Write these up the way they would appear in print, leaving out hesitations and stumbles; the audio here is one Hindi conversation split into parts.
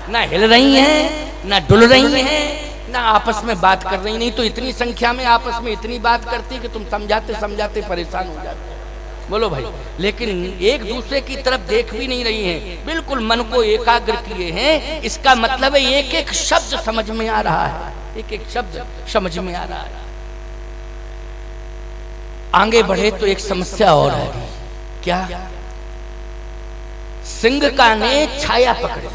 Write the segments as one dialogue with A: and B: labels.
A: ना हिल रही हैं, ना डुल रही हैं, ना आपस में बात कर रही। नहीं तो इतनी संख्या में आपस में इतनी बात करती कि तुम समझाते समझाते परेशान हो जाते। बोलो भाई, लेकिन एक दूसरे की तरफ देख भी नहीं रही हैं, बिल्कुल मन को एकाग्र किए हैं। इसका मतलब है एक एक शब्द समझ में आ रहा है, एक एक शब्द समझ में आ रहा है। आगे बढ़े तो एक समस्या और है। क्या? सिंघका ने छाया पकड़ ली।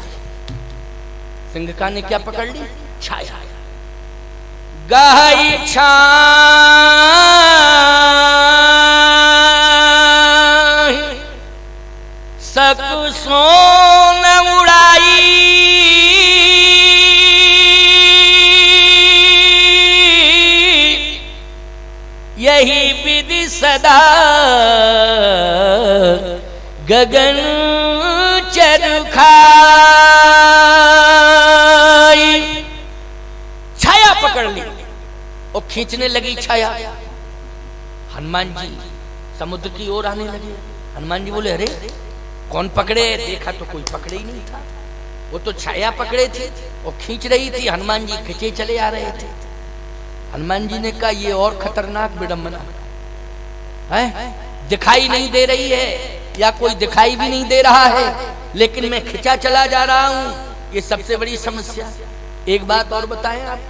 A: सिंघका ने क्या पकड़ ली? छाया। गहरी सक सोन उड़ाई, यही विधि सदा गगन चरखाई। छाया पकड़ ली और खींचने लगी छाया। हनुमान जी समुद्र की ओर आने लगे। हनुमान जी बोले, अरे कौन पकड़े? देखा तो कोई पकड़े ही नहीं था, वो तो छाया पकड़े थे और खींच रही थी। हनुमान जी खींचे चले आ रहे थे। हनुमान जी ने कहा, ये और खतरनाक विडंबना है, दिखाई नहीं दे रही है या कोई दिखाई भी नहीं दे रहा है, लेकिन मैं खिंचा चला जा रहा हूं, ये सबसे बड़ी समस्या। एक बात और बताएं आप,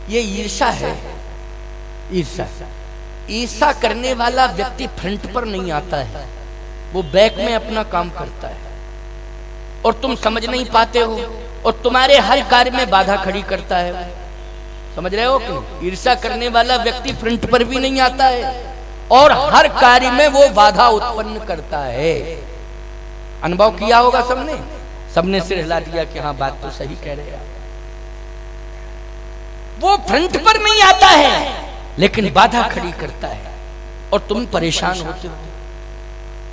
A: ये ईर्षा है। ईर्षा, ईर्षा करने वाला व्यक्ति फ्रंट पर नहीं आता है, वो बैक में अपना काम करता है और तुम समझ नहीं पाते हो और तुम्हारे हर कार्य में बाधा खड़ी करता है। समझ रहे हो कि ईर्षा करने वाला व्यक्ति फ्रंट पर भी नहीं आता है और हर कार्य में वो बाधा उत्पन्न करता है। अनुभव किया होगा सबने, सबने सिर हिला दिया कि हाँ बात तो सही कह रहे हैं। वो फ्रंट पर नहीं आता है लेकिन बाधा खड़ी करता है और तुम परेशान होते हो।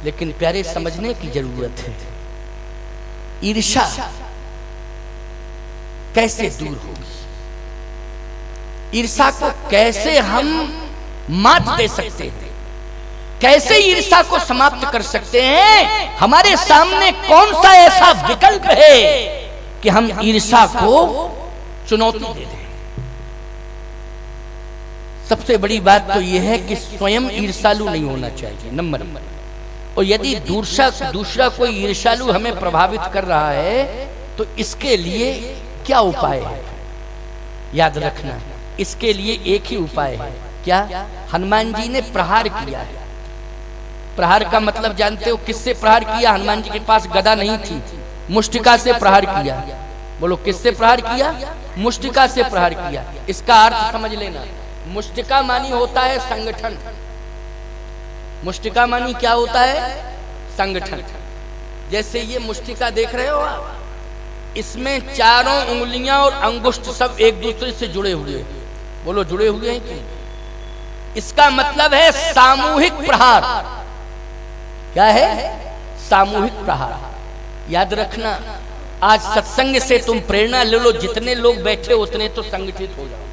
A: लेकिन प्यारे, समझने की जरूरत है, ईर्षा कैसे दूर होगी, ईर्षा को कैसे हम मात दे सकते हैं, कैसे ईर्षा को समाप्त कर सकते हैं। हमारे सामने कौन सा ऐसा विकल्प है कि हम ईर्षा को चुनौती दे दें। सबसे बड़ी बात तो यह है कि स्वयं ईर्षालु नहीं होना चाहिए, नंबर। और यदि दूसरा कोई ईर्षालु हमें प्रभावित कर रहा है तो इसके लिए क्या उपाय है? याद रखना, इसके लिए एक ही उपाय है। क्या? हनुमान जी ने प्रहार किया है। प्रहार का मतलब जानते हो? किससे प्रहार किया? हनुमान जी के पास गदा नहीं थी, मुष्टिका से प्रहार किया। बोलो, किससे प्रहार किया? मुष्टिका से प्रहार किया। इसका अर्थ समझ लेना, मुष्टिका मानी होता है संगठन। मुष्टिका मानी क्या होता है? संगठन। जैसे ये मुष्टिका देख रहे हो आप, इसमें चारों उंगलियां और अंगुष्ठ सब एक दूसरे से जुड़े हुए। बोलो, जुड़े हुए हैं कि? इसका मतलब है सामूहिक प्रहार। क्या है? सामूहिक प्रहार। याद रखना, आज सत्संग से तुम प्रेरणा ले लो, जितने लोग बैठे उतने तो संगठित हो जाओ।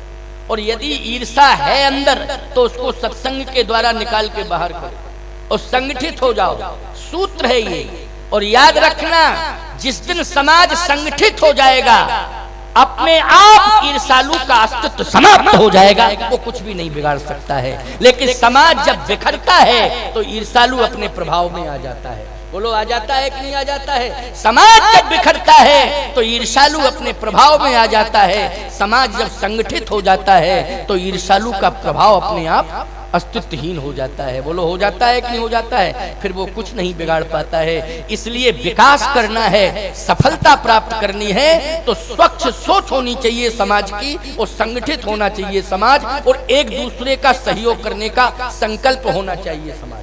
A: और यदि ईर्षा है अंदर तो उसको सत्संग के द्वारा निकाल के बाहर करो और संगठित हो जाओ। सूत्र है ये। और याद रखना, जिस दिन समाज संगठित हो जाएगा, अपने आप ईर्षालु का अस्तित्व समाप्त हो जाएगा, वो कुछ भी नहीं बिगाड़ सकता है। लेकिन समाज जब बिखरता है तो ईर्षालु अपने प्रभाव में आ जाता है। बोलो, आ जाता है कि नहीं आ जाता है? समाज जब बिखरता है तो ईर्षालु अपने प्रभाव में आ जाता है। समाज जब संगठित हो जाता है तो ईर्षालु का प्रभाव अपने आप अस्तित्वहीन हो जाता है। बोलो, हो जाता है कि नहीं हो जाता है? फिर वो कुछ नहीं बिगाड़ पाता है। इसलिए विकास करना है, सफलता प्राप्त करनी है तो स्वच्छ सोच होनी चाहिए समाज की और संगठित होना चाहिए समाज, और एक दूसरे का सहयोग करने का संकल्प होना चाहिए समाज।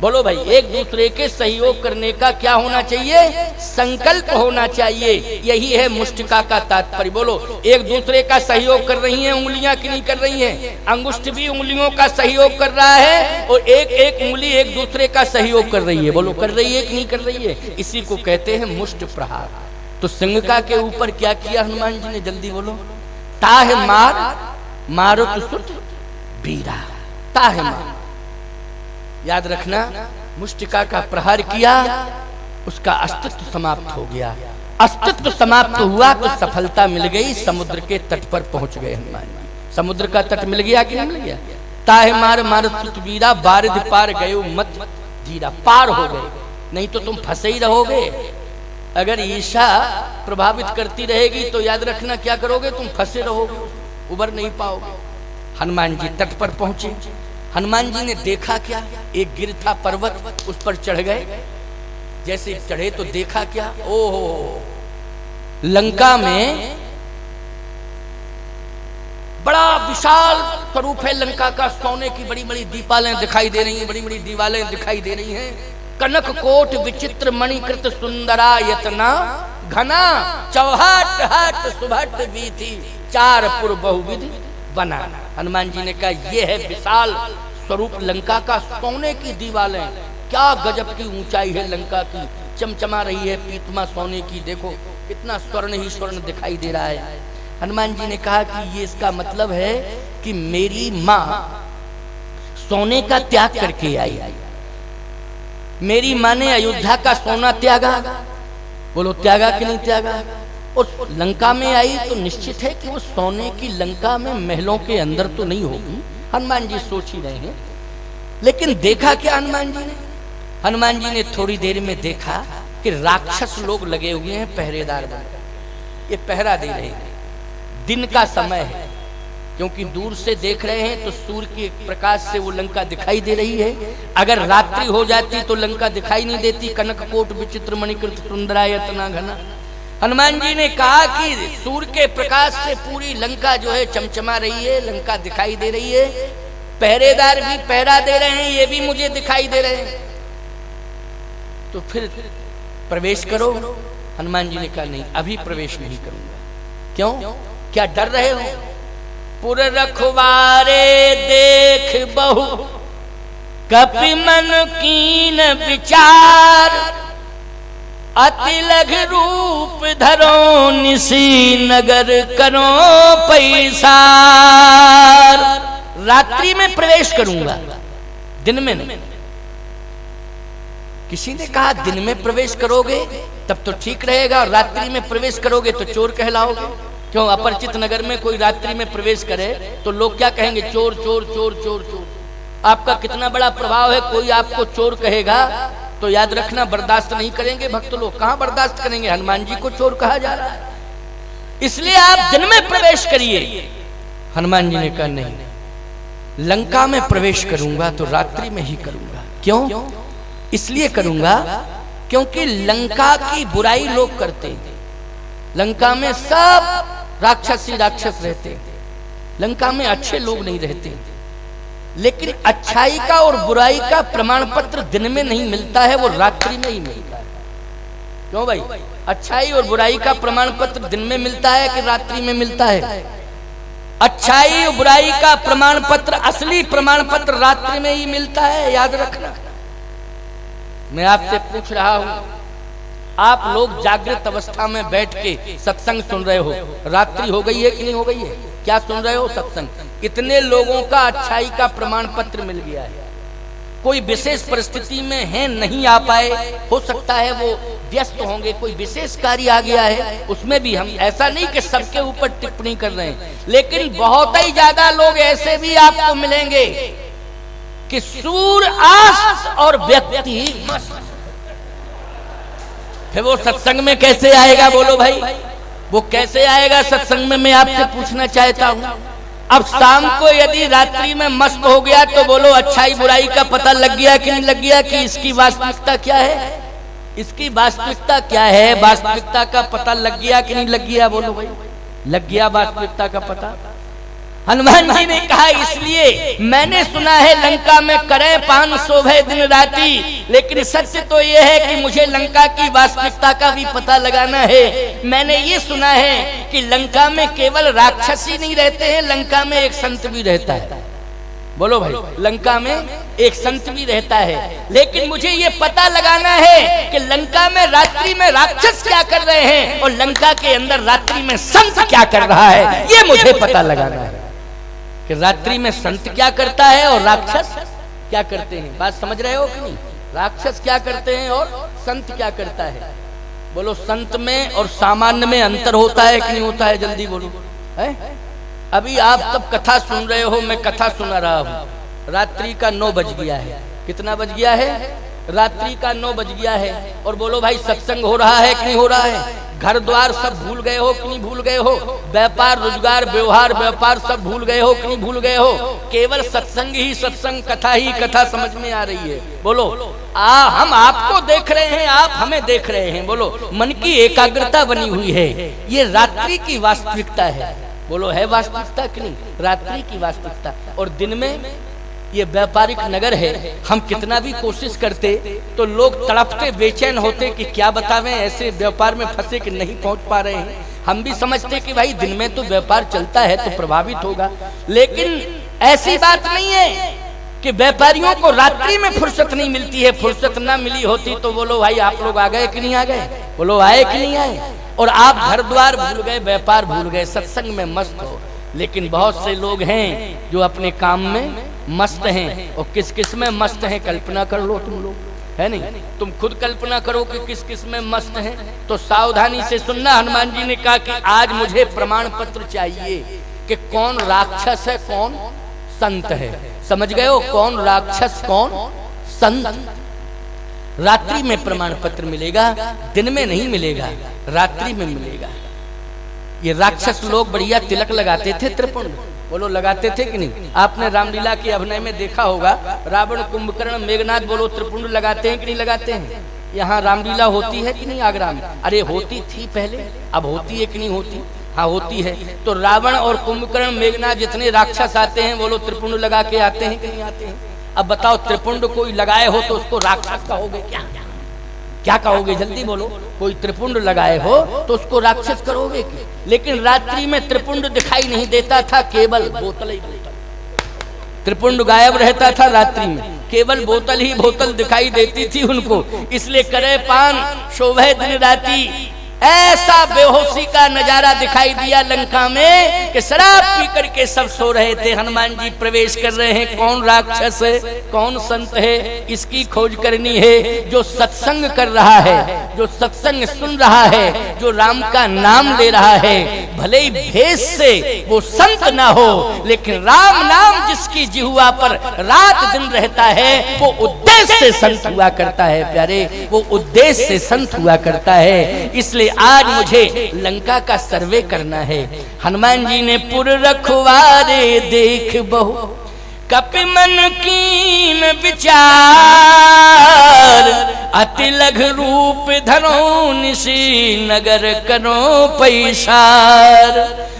A: बोलो भाई, एक दूसरे के सहयोग करने का क्या होना चाहिए? संकल्प होना चाहिए। यही है मुष्टिका का तात्पर्य। बोलो, एक दूसरे का सहयोग कर रही हैं उंगलियां कि नहीं कर रही हैं? अंगुष्ठ भी उंगलियों का सहयोग कर रहा है और एक एक उंगली एक दूसरे का सहयोग कर रही है। बोलो, कर रही है कि नहीं कर रही है? इसी को कहते हैं मुष्ट प्रहार। तो सिंघका के ऊपर क्या किया हनुमान जी ने? जल्दी बोलो। ताह मार मारुत सुत बीरा। ताह मार, याद रखना, मुष्टिका का प्रहार किया उसका अस्तित्व समाप्त हो गया। अस्तित्व समाप्त हुआ तो सफलता मिल गई, समुद्र के तट पर पहुंच गए हनुमान जी। समुद्र का तट मिल गया कि नहीं मिल गया? ताहे मार मार सुतवीरा बारिद पार गयो मत धीरा, पार हो गए, नहीं तो तुम फंसे ही रहोगे। अगर ईर्षा प्रभावित करती रहेगी तो याद रखना क्या करोगे, तुम फंसे रहोगे, उबर नहीं पाओगे। हनुमान जी तट पर पहुंचे। हनुमान जी ने देखा क्या, एक गिर था पर्वत, उस पर चढ़ गए। जैसे चढ़े तो देखा क्या, ओहो, लंका में बड़ा विशाल स्वरूप है लंका का। सोने की बड़ी बड़ी दीपालें दिखाई दे रही हैं, बड़ी बड़ी दीवालें दिखाई दे रही हैं। कनक कोट विचित्र मणिकृत सुंदरा यतना घना, चौहाट हाट सुभट वीथी, चार पुर बहुविध बना। हनुमान जी ने कहा यह है विशाल स्वरूप लंका का, सोने की दीवालें, क्या गजब की ऊंचाई है लंका की, चमचमा रही है पीतमा सोने की, देखो कितना स्वर्ण ही स्वर्ण दिखाई दे रहा है। हनुमान जी ने कहा कि ये इसका मतलब है कि मेरी माँ सोने का त्याग करके आई। मेरी माँ ने अयोध्या का सोना त्यागा। बोलो त्यागा कि नहीं त्यागा? उस लंका में आई तो निश्चित है कि वो सोने की लंका में महलों के अंदर तो नहीं होगी। हनुमान जी सोच ही रहे हैं, लेकिन देखा क्या हनुमान जी ने? हनुमान जी ने थोड़ी देर में देखा कि राक्षस लोग लगे हुए हैं पहरेदार बनकर, ये पहरा दे रहे हैं। दिन का समय है, क्योंकि दूर से देख रहे हैं तो सूर्य के प्रकाश से वो लंका दिखाई दे रही है। अगर रात्रि हो जाती तो लंका दिखाई नहीं देती। कनक कोट विचित्र मणिकृत सुंदरायतना घना। हनुमान जी ने कहा कि सूर्य के प्रकाश से पूरी लंका जो है चमचमा रही है, लंका दिखाई दे रही है, पहरेदार भी पहरा दे रहे हैं, ये भी मुझे दिखाई दे रहे हैं, तो फिर प्रवेश करो। हनुमान जी ने कहा नहीं, अभी प्रवेश नहीं करूंगा। क्यों? क्या डर रहे हो? पुर रखवारे देख बहु कपि मन कीन विचार, अति लघ रूप धरो निसी नगर करो पैसार। रात्रि में प्रवेश करूंगा, दिन में नहीं। किसी ने कहा दिन में प्रवेश करोगे तब तो ठीक रहेगा, और रात्रि में प्रवेश करोगे तो चोर कहलाओगे। क्यों? अपरिचित नगर में कोई रात्रि में प्रवेश करे तो लोग क्या कहेंगे? चोर चोर चोर चोर चोर। आपका कितना बड़ा प्रभाव है, कोई आपको चोर कहेगा तो याद रखना बर्दाश्त नहीं करेंगे भक्त लोग। कहां बर्दाश्त करेंगे? हनुमान जी को चोर कहा जा रहा है, इसलिए आप दिन में प्रवेश करिए। हनुमान जी ने कहा नहीं, लंका में प्रवेश करूंगा तो रात्रि में ही करूंगा। क्यों? इसलिए करूंगा क्योंकि लंका की बुराई लोग करते हैं। लंका में सब राक्षस ही राक्षस रहते हैं, लंका में अच्छे लोग नहीं रहते। लेकिन अच्छाई का और बुराई का प्रमाण पत्र दिन में नहीं मिलता है, वो रात्रि में ही मिलता है। क्यों भाई? अच्छाई और बुराई का प्रमाण पत्र दिन में मिलता है कि रात्रि में मिलता है? अच्छाई और बुराई का प्रमाण पत्र, असली प्रमाण पत्र रात्रि में ही मिलता है, याद रखना। मैं आपसे पूछ रहा हूं, आप लोग जागृत अवस्था में बैठ के सत्संग सुन रहे हो, रात्रि हो गई है कि नहीं हो गई है? क्या सुन रहे हो? सत्संग। कितने लोगों का अच्छाई का प्रमाण पत्र मिल गया है? कोई विशेष परिस्थिति में है, नहीं आ पाए, हो सकता है वो व्यस्त होंगे, कोई विशेष कार्य आ गया है, उसमें भी हम ऐसा नहीं कि सबके ऊपर टिप्पणी कर रहे हैं, लेकिन बहुत ही ज्यादा लोग ऐसे भी आपको मिलेंगे कि सूर्य आस्त और व्यक्ति मस्त। फिर वो सत्संग में कैसे आएगा? बोलो भाई, वो कैसे आएगा सत्संग में? मैं आपसे पूछना चाहता हूं। अब शाम को यदि रात्रि में मस्त हो गया तो बोलो अच्छाई बुराई का पता लग गया कि नहीं लग गया, कि इसकी वास्तविकता क्या है? इसकी वास्तविकता क्या है? वास्तविकता का पता लग गया कि नहीं लग गया? बोलो भाई, लग गया वास्तविकता का पता। हनुमान जी ने कहा इसलिए मैंने सुना है लंका में करें पान शोभे दिन राती, लेकिन सत्य तो यह है कि मुझे लंका की वास्तविकता का भी पता लगाना है। मैंने ये सुना है कि लंका में केवल राक्षस ही नहीं रहते हैं, लंका में एक संत भी रहता है। बोलो भाई, लंका में एक संत भी रहता है, लेकिन मुझे ये पता लगाना है कि लंका में रात्रि में राक्षस क्या कर रहे हैं और लंका के अंदर रात्रि में संत क्या कर रहा है, ये मुझे पता लगाना है कि रात्रि में संत क्या करता है और राक्षस क्या करते हैं। बात समझ रहे हो कि नहीं? राक्षस क्या करते हैं और संत क्या करता है? बोलो, संत में और सामान्य में अंतर होता है कि नहीं होता है? जल्दी बोलो। है? अभी आप तब कथा सुन रहे हो, मैं कथा सुना रहा हूँ, रात्रि का 9 बज गया है। कितना बज गया है? रात्रि का 9 बज गया है। और बोलो भाई, सत्संग हो रहा है कि नहीं हो रहा है? घर द्वार सब भूल गए हो कि नहीं भूल गए हो? व्यापार रोजगार व्यवहार व्यापार सब भूल गए हो कि नहीं भूल गए हो? केवल सत्संग ही सत्संग, कथा ही कथा समझ में आ रही है। बोलो, हम आपको देख रहे हैं, आप हमें देख रहे हैं। बोलो, मन की एकाग्रता बनी हुई है। ये रात्रि की वास्तविकता है। बोलो, है वास्तविकता कि नहीं? रात्रि की वास्तविकता। और दिन में ये व्यापारिक नगर है। हम कितना भी कोशिश करते तो लोग तड़पते बेचैन होते कि क्या बतावें, ऐसे व्यापार में फंसे कि नहीं पहुंच पा रहे हैं। हम भी समझते कि भाई दिन में तो व्यापार चलता है तो प्रभावित होगा, लेकिन ऐसी बात नहीं है कि व्यापारियों को रात्रि में फुर्सत नहीं मिलती है। फुर्सत ना मिली होती तो बोलो भाई, आप लोग आ गए कि नहीं आ गए? बोलो, आए कि नहीं आए? और आप घर द्वार भूल गए, व्यापार भूल गए, सत्संग में मस्त हो। लेकिन बहुत से लोग हैं जो अपने काम में मस्त हैं। और किस किस में मस्त हैं? कल्पना कर लो तुम लोग, है नहीं? तुम खुद कल्पना करो कि किस किस में मस्त हैं। तो सावधानी से सुनना। हनुमान जी ने कहा कि आज मुझे प्रमाण पत्र चाहिए कि कौन राक्षस है, कौन संत है। समझ गए हो? कौन राक्षस, कौन संत। रात्रि में प्रमाण पत्र मिलेगा, दिन में नहीं मिलेगा, रात्रि में मिलेगा। ये राक्षस लोग बढ़िया तिलक लगाते थे, त्रिपुंड। बोलो, लगाते थे कि नहीं? आपने रामलीला के अभिनय में देखा होगा, रावण कुंभकर्ण मेघनाथ, बोलो, त्रिपुंड लगाते हैं कि नहीं लगाते हैं? यहाँ रामलीला होती है कि नहीं आगरा में? अरे होती थी पहले, अब होती है कि नहीं होती? हाँ होती है। तो रावण और कुंभकर्ण मेघनाथ जितने राक्षस आते हैं, बोलो, त्रिपुंड लगा के आते हैं कि नहीं आते हैं? अब बताओ, त्रिपुंड कोई लगाए हो तो उसको राक्षस कहोगे क्या? क्या कहोगे? जल्दी बोलो। कोई त्रिपुंड लगाए हो तो उसको राक्षस करोगे क्या? लेकिन रात्रि में त्रिपुंड दिखाई नहीं देता था, केवल बोतल ही बोतल। त्रिपुंड गायब रहता था रात्रि में, केवल बोतल ही बोतल दिखाई देती थी उनको। इसलिए करे पान शोभे दिन राती, ऐसा बेहोशी का नजारा दिखाई दिया लंका में कि शराब पी करके सब सो रहे थे। हनुमान जी प्रवेश कर रहे हैं। कौन राक्षस है, कौन संत है, इसकी खोज करनी है। जो सत्संग कर रहा है, जो सत्संग सुन रहा है, जो राम का नाम ले रहा है, भले ही भेष से वो संत ना हो, लेकिन राम नाम जिसकी जिह्वा पर रात दिन रहता है, वो उद्देश्य से संत हुआ करता है। प्यारे, वो उद्देश्य से संत हुआ करता है। इसलिए आज मुझे लंका का सर्वे करना है। हनुमान जी ने पुर रखवारे देख बहु, कपि मन कीन विचार, अति लघु रूप धरो निशी, नगर करो पैसार।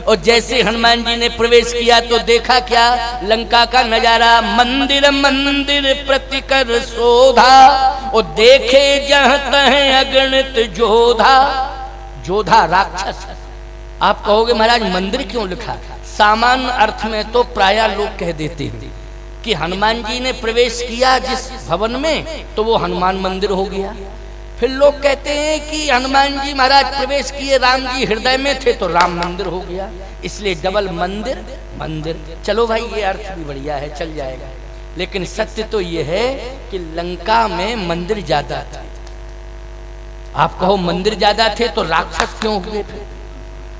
A: और जैसे हनुमान जी ने प्रवेश किया तो देखा क्या? लंका का नजारा। मंदिर मंदिर प्रतिकर शोधा, और देखे जहाँ तह अगणित जोधा। जोधा राक्षस। आप कहोगे महाराज मंदिर क्यों लिखा? सामान्य अर्थ में तो प्रायः लोग कह देते हैं कि हनुमान जी ने प्रवेश किया जिस भवन में तो वो हनुमान मंदिर हो गया। फिर लोग कहते हैं कि हनुमान जी महाराज प्रवेश किए, राम जी हृदय में थे तो राम मंदिर हो गया। इसलिए डबल मंदिर मंदिर। चलो भाई, ये अर्थ भी बढ़िया है, चल जाएगा। लेकिन सत्य तो ये है कि लंका में मंदिर ज्यादा थे। आप कहो मंदिर ज्यादा थे तो राक्षस क्यों हुए?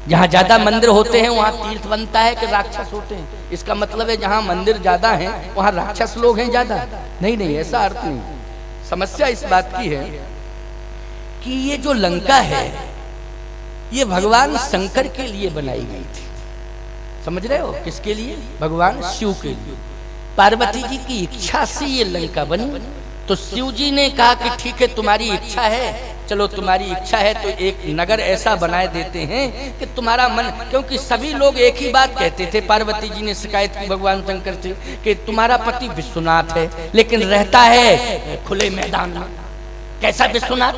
A: जहाँ ज्यादा मंदिर होते हैं वहाँ तीर्थ बनता है कि राक्षस होते हैं? इसका मतलब है जहाँ मंदिर ज्यादा हैं वहाँ राक्षस लोग हैं ज्यादा? नहीं नहीं, ऐसा अर्थ नहीं। समस्या इस बात की है कि ये जो लंका है ये भगवान शंकर के लिए बनाई गई थी। समझ रहे हो? किसके लिए? भगवान शिव के लिए। पार्वती जी की इच्छा से ये लंका बनी। तो शिव जी ने कहा कि ठीक है, तुम्हारी इच्छा है, चलो तुम्हारी इच्छा है तो एक नगर ऐसा बनाए देते हैं कि तुम्हारा मन, क्योंकि सभी लोग एक ही बात कहते थे। पार्वती जी ने शिकायत की भगवान शंकर से कि तुम्हारा पति विश्वनाथ है लेकिन रहता है खुले मैदान में। कैसा विश्वनाथ?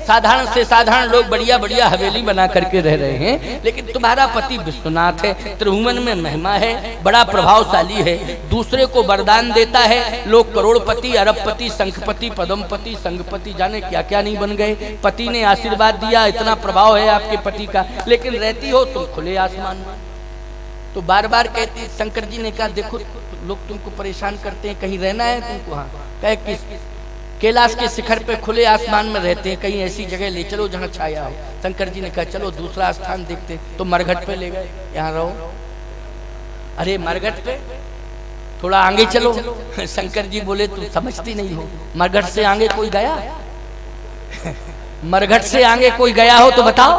A: साधारण से साधारण लोग बढ़िया बढ़िया हवेली बना करके रह रहे हैं, लेकिन तुम्हारा पति विश्वनाथ है, त्रिभुवन में महिमा है, बड़ा प्रभावशाली है, दूसरे को वरदान देता है। लोग करोड़पति, अरबपति, शंखपति, पद्मपति, संघपति, जाने क्या क्या नहीं बन गए। पति ने आशीर्वाद दिया, इतना प्रभाव है आपके पति का, लेकिन रहती हो तुम खुले आसमान में। तो बार बार कहती, शंकर जी ने कहा देखो लोग तुमको परेशान करते हैं, कहीं रहना है तुमको? हाँ। कहे कैलाश के शिखर पे खुले आसमान में रहते हैं, कहीं ऐसी जगह ले चलो जहाँ छाया हो। शंकर जी ने कहा चलो दूसरा स्थान देखते, तो मरघट पे ले गए, यहाँ रहो। अरे मरघट पे थोड़ा आगे चलो। शंकर जी बोले तुम समझती नहीं हो, मरघट से आगे कोई गया? मरघट से आगे कोई गया हो तो बताओ।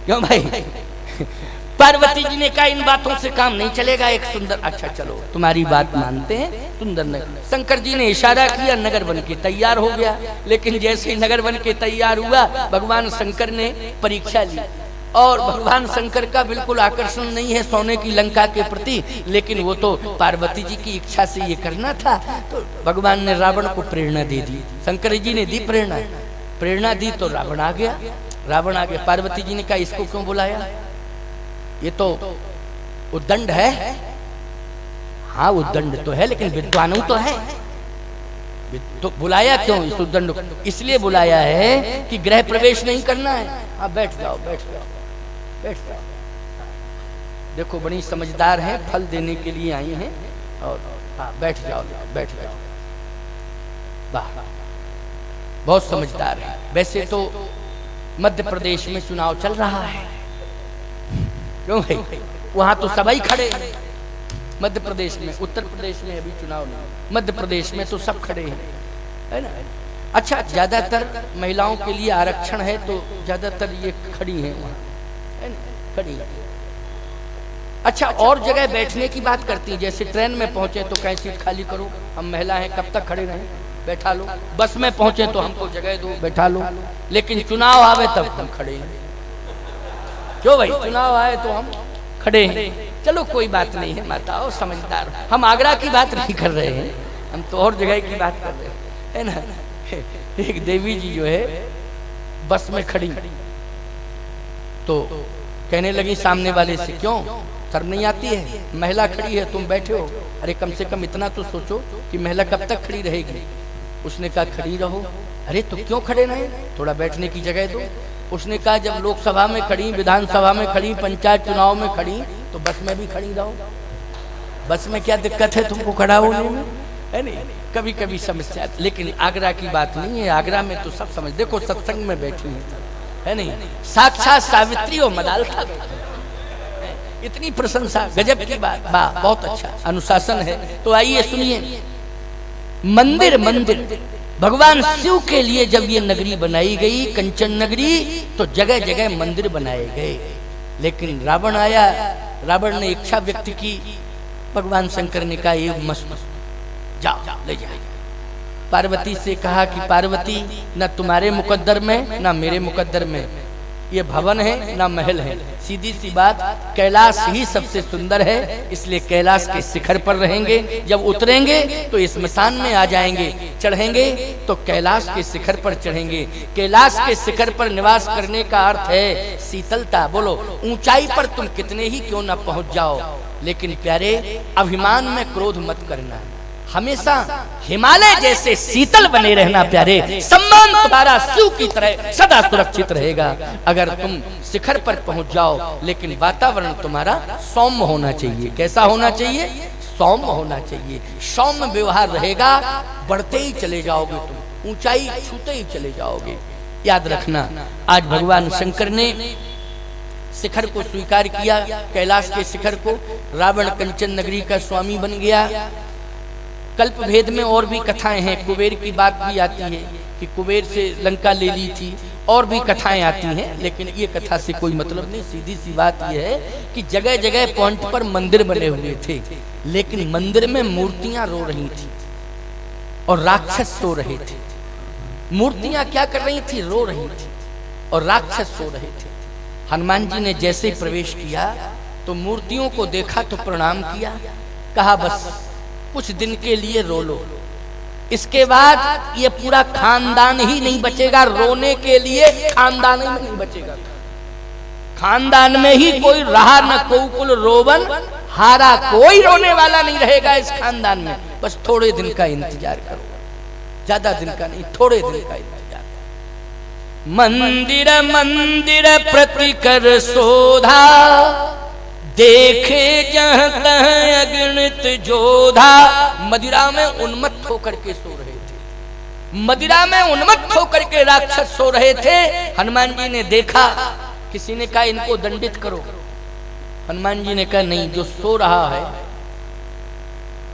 A: क्यों भाई? पार्वती जी ने कहा इन बातों से काम नहीं चलेगा, एक सुंदर, अच्छा चलो तुम्हारी बात मानते हैं, सुंदर नगर। शंकर जी ने इशारा किया, नगर बन के तैयार हो गया। लेकिन जैसे ही नगर बन के तैयार हुआ, भगवान शंकर ने परीक्षा ली। और भगवान शंकर का बिल्कुल आकर्षण नहीं है सोने की लंका के प्रति, लेकिन वो तो पार्वती जी की इच्छा से ये करना था। तो भगवान ने रावण को प्रेरणा दे दी, शंकर जी ने दी प्रेरणा दी तो रावण आ गया। रावण आ गया। पार्वती जी ने कहा इसको क्यों बुलाया? ये तो उद्दंड है। हाँ उद्दंड तो है, लेकिन विद्वानु तो है। तो बुलाया क्यों इस उद्दंड को? इसलिए बुलाया है कि गृह प्रवेश नहीं करना है। हाँ बैठ जाओ बैठ जाओ बैठ जाओ। देखो बड़ी समझदार हैं, फल देने के लिए आई हैं। और हाँ बैठ जाओ बैठ जाओ। वाह बहुत समझदार है। वैसे तो मध्य प्रदेश में चुनाव चल रहा है। क्यों भाई? वहां तो सभी खड़े हैं मध्य प्रदेश में। उत्तर प्रदेश में अभी चुनाव नहीं, मध्य प्रदेश में तो सब खड़े हैं, है ना। अच्छा ज्यादातर महिलाओं के लिए आरक्षण है, तो ज्यादातर ये खड़ी हैं वहाँ, है ना, खड़ी है। अच्छा और जगह बैठने की बात करती हैं, जैसे ट्रेन में पहुंचे तो कहीं सीट खाली करो, हम महिला हैं कब तक खड़े रहें, बैठा लो। बस में पहुंचे तो हमको जगह दो, बैठा लो। लेकिन चुनाव आवे तब हम खड़े हैं। क्यों भाई? चुनाव आए तो हम खड़े हैं। चलो कोई बात नहीं है माताओं, समझदार। हम आगरा की बात नहीं कर रहे हैं, हम तो और जगह की बात कर रहे हैं, है ना। एक देवी जी जो है बस में खड़ी, तो कहने लगी सामने वाले से, क्यों शर्म नहीं आती है? महिला खड़ी है, तुम बैठे हो। अरे कम से कम इतना तो सोचो कि महिला कब तक खड़ी रहेगी। उसने कहा खड़ी रहो। अरे तो क्यों खड़े रहे, थोड़ा बैठने की जगह दो। उसने कहा जब लोकसभा में खड़ी, विधानसभा में खड़ी, पंचायत चुनाव में खड़ी, तो बस में भी खड़ी रहो। बस में क्या दिक्कत है तुमको खड़ा होने में, है नहीं? कभी कभी समस्या। लेकिन आगरा की बात नहीं है, आगरा में तो सब समझ। देखो सत्संग में बैठी है नहीं, साक्षात सावित्री और मदाल खा गई। इतनी प्रशंसा, गजब की बात। वाह बहुत अच्छा अनुशासन है। तो आइए सुनिए, मंदिर मंदिर भगवान शिव के लिए जब ये नगरी बनाई गई, कंचन नगरी, तो जगह जगह मंदिर बनाए गए। लेकिन रावण आया, रावण ने इच्छा व्यक्त की। भगवान शंकर ने कहा ये मस्त, जाओ ले जाओ। पार्वती से कहा कि पार्वती न तुम्हारे मुकद्दर में न मेरे मुकद्दर में ये भवन है ना महल है। सीधी सी बात, कैलाश ही सबसे सुंदर है, इसलिए कैलाश के शिखर पर रहेंगे। जब उतरेंगे तो स्मशान में आ जाएंगे, चढ़ेंगे तो कैलाश के शिखर पर चढ़ेंगे। कैलाश के शिखर पर निवास करने का अर्थ है शीतलता। बोलो ऊंचाई पर तुम कितने ही क्यों न पहुंच जाओ, लेकिन प्यारे अभिमान में क्रोध मत करना, हमेशा हिमालय जैसे शीतल बने रहना प्यारे। सम्मान तुम्हारा शिव की तरह सदा सुरक्षित रहेगा अगर तुम शिखर पर पहुंच जाओ। लेकिन वातावरण तुम्हारा सौम्य होना चाहिए। कैसा होना चाहिए? सौम्य होना चाहिए। सौम्य व्यवहार रहेगा, बढ़ते ही चले जाओगे, तुम ऊंचाई छूते ही चले जाओगे। याद रखना, आज भगवान शंकर ने शिखर को स्वीकार किया, कैलाश के शिखर को। रावण कंचन नगरी का स्वामी बन गया। कल्प भेद में और भी कथाएं हैं, कुबेर की बात भी आती है कि कुबेर से लंका ले ली थी, और भी कथाएं आती हैं, लेकिन ये कथा से कोई मतलब नहीं। सीधी सी बात यह है कि जगह जगह पॉइंट पर मंदिर बने हुए थे, लेकिन मंदिर में मूर्तियां रो रही थी और राक्षस सो रहे थे। मूर्तियां क्या कर रही थी? रो रही थी और राक्षस सो रहे थे। हनुमान जी ने जैसे प्रवेश किया तो मूर्तियों को देखा तो प्रणाम किया, कहा बस कुछ दिन के लिए रो लो, इसके बाद ये पूरा खानदान ही नहीं बचेगा। रोने के लिए खानदान ही नहीं बचेगा, खानदान में ही कोई रहा न कोकुल रोवन हारा, कोई रोने वाला नहीं रहेगा इस खानदान में। बस थोड़े दिन का इंतजार करो, ज्यादा दिन का नहीं, थोड़े दिन का इंतजार। मंदिर मंदिर प्रति कर शोधा, देखे जहाँ तहाँ अगणित जोधा। मदिरा में उन्मत्त होकर के सो रहे थे, मदिरा में उन्मत्त होकर के राक्षस सो रहे थे। हनुमान जी ने देखा, किसी ने कहा इनको दंडित करो। हनुमान जी ने कहा नहीं, जो सो रहा है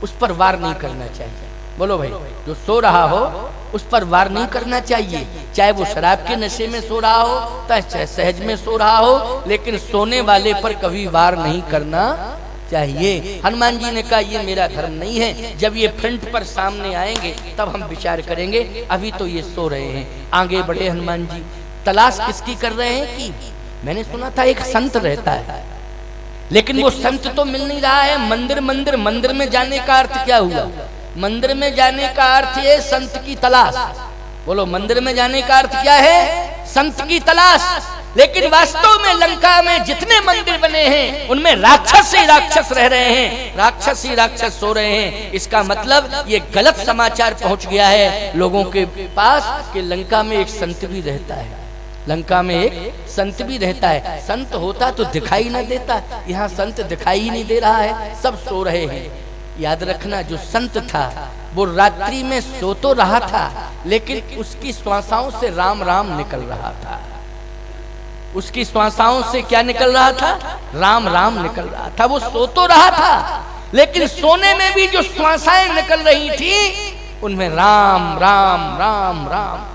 A: उस पर वार नहीं करना चाहिए। बोलो भाई, जो सो रहा हो उस पर वार नहीं करना चाहिए, चाहे वो शराब के नशे में सो रहा हो, चाहे सहज में सो रहा हो, लेकिन सोने वाले पर कभी वार नहीं करना चाहिए। हनुमान जी ने कहा ये मेरा धर्म नहीं है, जब ये फ्रंट पर सामने आएंगे तब हम विचार करेंगे, अभी तो ये सो रहे हैं। आगे बढ़े हनुमान जी। तलाश किसकी कर रहे हैं कि मैंने सुना था एक संत रहता है, लेकिन वो संत तो मिल नहीं रहा है। मंदिर मंदिर मंदिर में जाने का अर्थ क्या हुआ? मंदिर में जाने का अर्थ है संत की तलाश। बोलो, मंदिर में जाने का अर्थ क्या है? संत की तलाश। लेकिन वास्तव में लंका में जितने मंदिर बने हैं उनमें राक्षस ही राक्षस रह रहे हैं, राक्षस ही राक्षस सो रहे हैं। इसका मतलब ये गलत समाचार पहुंच गया है लोगों के पास कि लंका में एक संत भी रहता है, लंका में एक संत भी रहता है। संत होता तो दिखाई न देता, यहाँ संत दिखाई ही नहीं दे रहा है, सब सो रहे हैं। याद रखना, जो संत था वो रात्रि में सो तो रहा था, लेकिन उसकी श्वासाओं से राम राम निकल रहा था। उसकी श्वासाओं से क्या निकल रहा था? राम राम निकल रहा था। वो सो तो रहा था, लेकिन सोने में भी जो श्वासाएं निकल रही थी उनमें राम राम राम राम।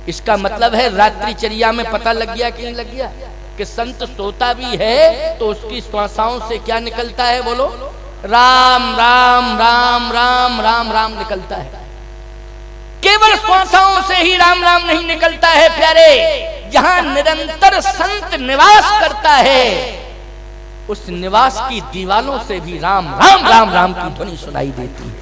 A: इसका मतलब है रात्रिचर्या में पता लग गया कि नहीं लग गया कि संत सोता भी है तो उसकी श्वासाओं से क्या निकलता है? बोलो, राम राम राम राम राम राम निकलता है। केवल श्वासाओं से ही राम राम नहीं निकलता है प्यारे, जहां निरंतर संत निवास करता है उस निवास की दीवालों से भी राम राम राम राम की ध्वनि सुनाई देती है।